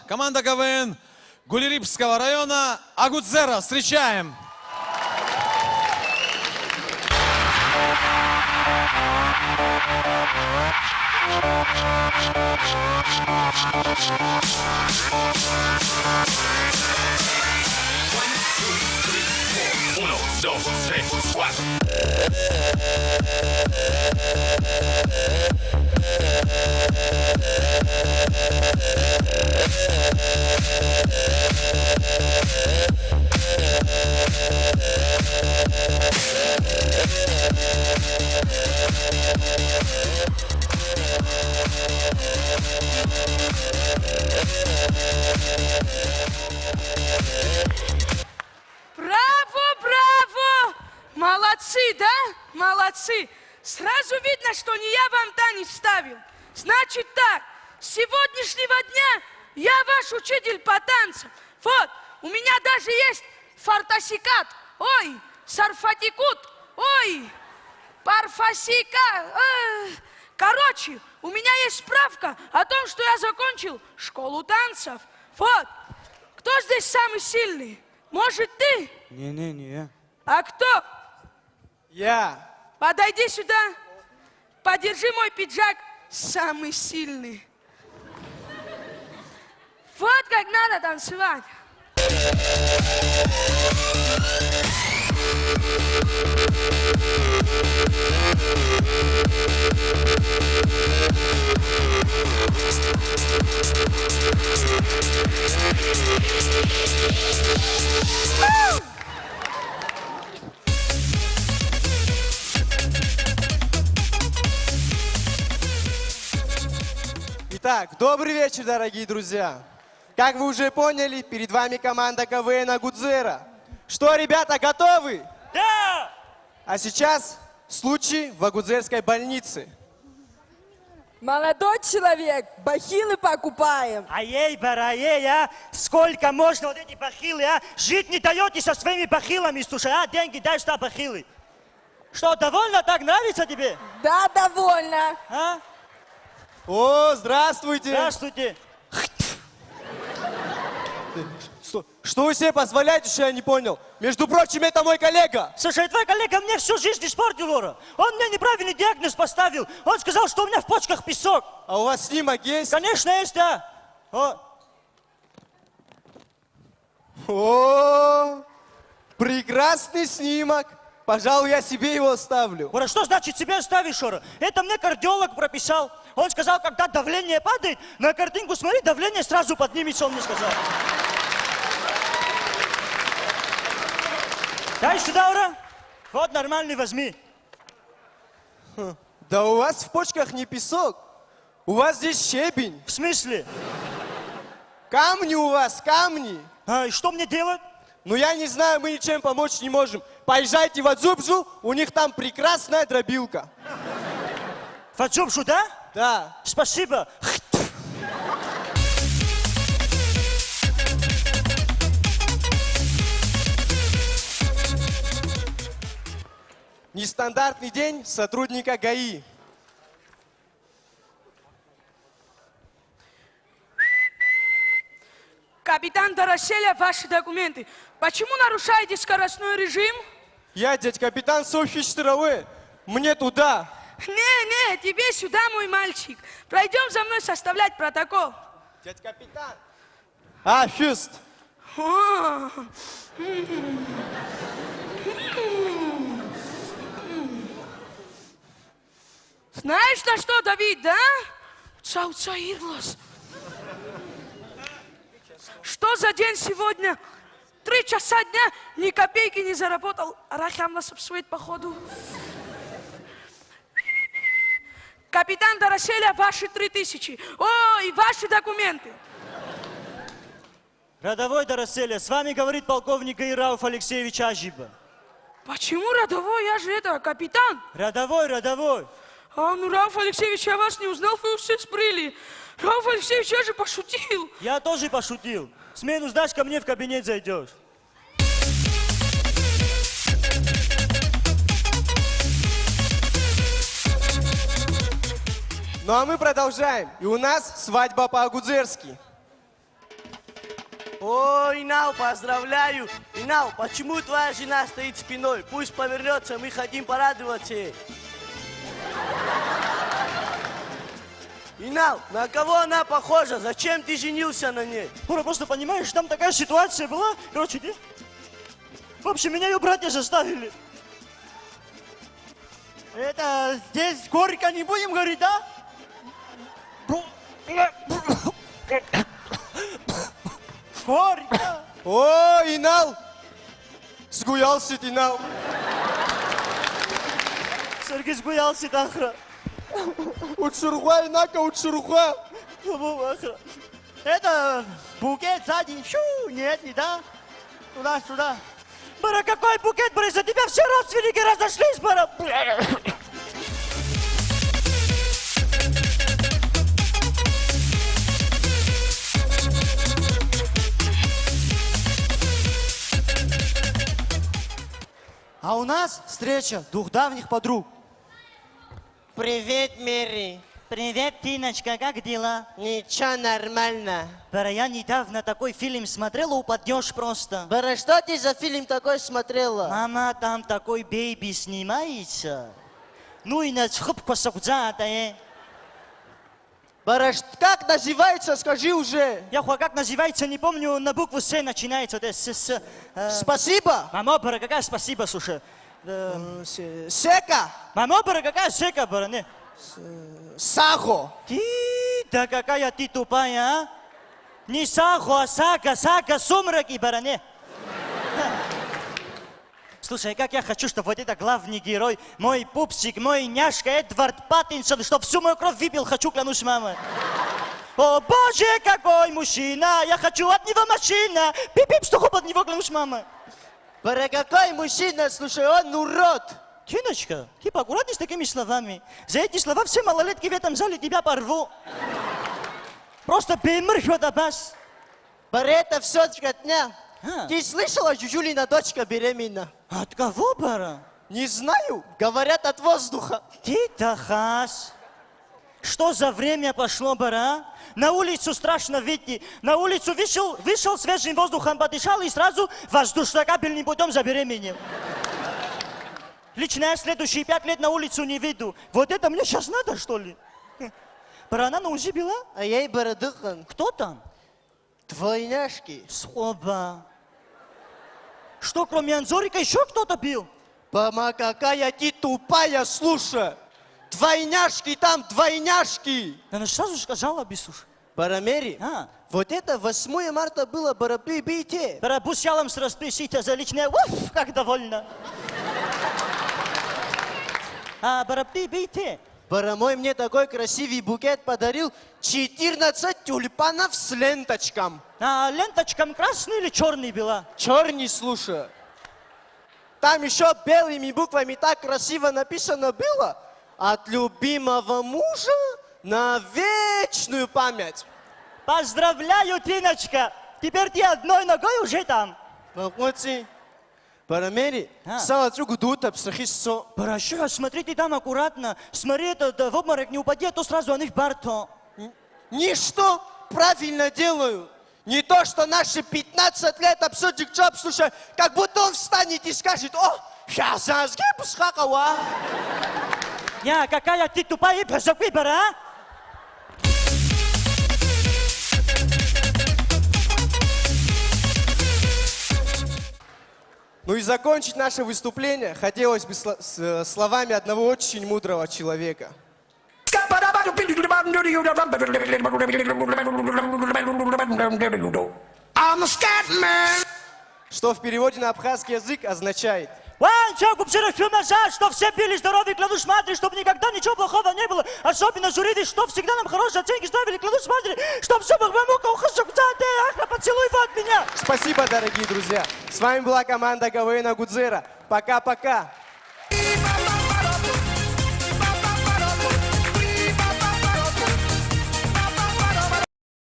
команда КВН Гулерипского района Агудзера. Встречаем! Uno, dos, tres, cuatro. Молодцы, да? Молодцы. Сразу видно, что не я вам танец ставил. Значит так, с сегодняшнего дня я ваш учитель по танцам. Вот, у меня даже есть фартасикат. Ой, сарфатикут. Ой, парфасика. Короче, у меня есть справка о том, что я закончил школу танцев. Вот, кто здесь самый сильный? Может, ты? Не-не-не. А кто? Я. Подойди сюда, подержи мой пиджак, самый сильный. Вот как надо танцевать. Итак, добрый вечер, дорогие друзья. Как вы уже поняли, перед вами команда КВН Агудзера. Что, ребята, готовы? Да! А сейчас случай в Агудзерской больнице. Молодой человек, бахилы покупаем. А ей, барае, а? Сколько можно вот эти бахилы, а? Жить не даете со своими бахилами, слушай, а? Деньги дай сюда бахилы. Что, довольно так нравится тебе? Да, довольно. А? О, здравствуйте. Здравствуйте. Что вы себе позволяете, что я не понял? Между прочим, это мой коллега. Слушай, твой коллега мне всю жизнь испортил, Ора. Он мне неправильный диагноз поставил. Он сказал, что у меня в почках песок. А у вас снимок есть? Конечно, есть, да. О, прекрасный снимок. Пожалуй, я себе его оставлю. Ора, что значит себе оставишь, Ора? Это мне кардиолог прописал. Он сказал, когда давление падает, на картинку смотри, давление сразу поднимется, он мне сказал. Дай сюда, Ора. Вот, нормальный, возьми. Да у вас в почках не песок. У вас здесь щебень. В смысле? Камни у вас, камни. А, и что мне делать? Ну, я не знаю, мы ничем помочь не можем. Поезжайте в Адзубжу, у них там прекрасная дробилка. В Адзубжу, да? Да. Спасибо. Нестандартный день сотрудника ГАИ. Капитан Дороселя, ваши документы. Почему нарушаете скоростной режим? Я, дядь капитан Софьи Штыровой. Мне туда. Не, тебе сюда, мой мальчик. Пройдем за мной составлять протокол. Дядь капитан. А, фюст. О, Знаешь, на что давить, да? Цауцаирлас. Что за день сегодня? 3 часа дня, ни копейки не заработал. Рахамлас обсует походу. Капитан Дороселя, ваши 3000. О, и ваши документы. Рядовой Дороселя, с вами говорит полковник ГАИ Рауф Алексеевич Ажиба. Почему рядовой? Я же капитан. Рядовой. А, ну, Рауф Алексеевич, я вас не узнал, вы все сбрили. Рауф Алексеевич, я же пошутил. Я тоже пошутил. Смену сдашь, ко мне в кабинет зайдешь. Ну а мы продолжаем. И у нас свадьба по-агудзерски. О, Инал, поздравляю! Инал, почему твоя жена стоит спиной? Пусть повернется, мы хотим порадоваться ей. Инал, на кого она похожа? Зачем ты женился на ней? Бора, просто понимаешь, там такая ситуация была. Короче, в общем, меня ее братья заставили. Это здесь горько не будем говорить, да? Горько. О, Инал! Сгуялся ты, Инал. Сергей сгуялся, Ахра. Учургуа, Инака, учургуа. Это букет сзади. Шу, нет, не да. Туда-сюда. Бара, какой букет, Бара? За тебя все родственники разошлись, Бара. А у нас встреча двух давних подруг. Привет, Мэри. Привет, Тиночка, как дела? Ничего, нормально. Бара, я недавно такой фильм смотрела, упадешь просто. Бара, что ты за фильм такой смотрела? Мама, там такой бейби снимается. Ну и на цхуп косокудзата, Бара, как называется, скажи уже. Я как называется, не помню, на букву С начинается. Спасибо. Мамо, Бара, какая спасибо, слушай. Сека. Мамо, Бара, какая сека, Бара, не? Сахо. Ты, да какая ты тупая, а? Не Сахо, а Сага, Сага, сумраки, Бара, не? Слушай, как я хочу, чтобы вот этот главный герой, мой пупсик, мой няшка Эдвард Паттинсон, чтобы всю мою кровь выпил, хочу, клянусь, мама. О, боже, какой мужчина, я хочу от него машина. Пип-пип, что хоп от него, клянусь, мама. Бара, какой мужчина, слушай, он урод. Тиночка, ты поаккуратней с такими словами. За эти слова все малолетки в этом зале тебя порву. Просто беймр бас. Бара, это все дня. А. Ты слышала, Юлина дочка беременна? От кого, Бара? Не знаю, говорят от воздуха. Ты тахас. Что за время пошло, Бара? На улицу страшно выйти. На улицу вышел свежим воздухом, подышал и сразу воздушно-капельным путем забеременел. Лично я следующие 5 лет на улицу не выйду. Вот это мне сейчас надо, что ли? Бара, она на УЗИ была? А ей Барадыхан. Кто там? Двойняшки. Слоба. Что, кроме Анзорика, еще кто-то бил? Мама, какая ты тупая, слушай. Двойняшки там, двойняшки. Она же сразу сказала, Бисуш. Барамери, А. вот это 8 марта было барабей-бейте. Бара, бусялом с расписите за личное. Уф, как довольно. А, Бара, бейте. Барамой мне такой красивый букет подарил. 14 тюльпанов с ленточком. А ленточкам красный или черный была? Черный, слушай. Там еще белыми буквами так красиво написано было. От любимого мужа на вечную память. Поздравляю, Тиночка! Теперь ты одной ногой уже там. Молодцы. Барамери, А. сама другу дута психисо. Хорошо, смотри ты там аккуратно. Смотри, это в обморок не упади, а то сразу они в барто. Ничто правильно делаю. Не то, что наши 15 лет обсудик джоб, слушай, как будто он встанет и скажет: о, сейчас я сгибу Я, какая ты тупая, позакуй, Бара, а? Ну и закончить наше выступление хотелось бы словами одного очень мудрого человека. Что в переводе на абхазский язык означает: Ван, чё, купчина, назад, что все были здоровы, клянусь матери, чтобы никогда ничего плохого не было. Особенно жюриды, что всегда нам хорошие оценки ставили, клянусь матери, чтобы все было мука, ухожу, ахна, поцелуй от меня. Спасибо, дорогие друзья. С вами была команда КВН Агудзера. Пока-пока.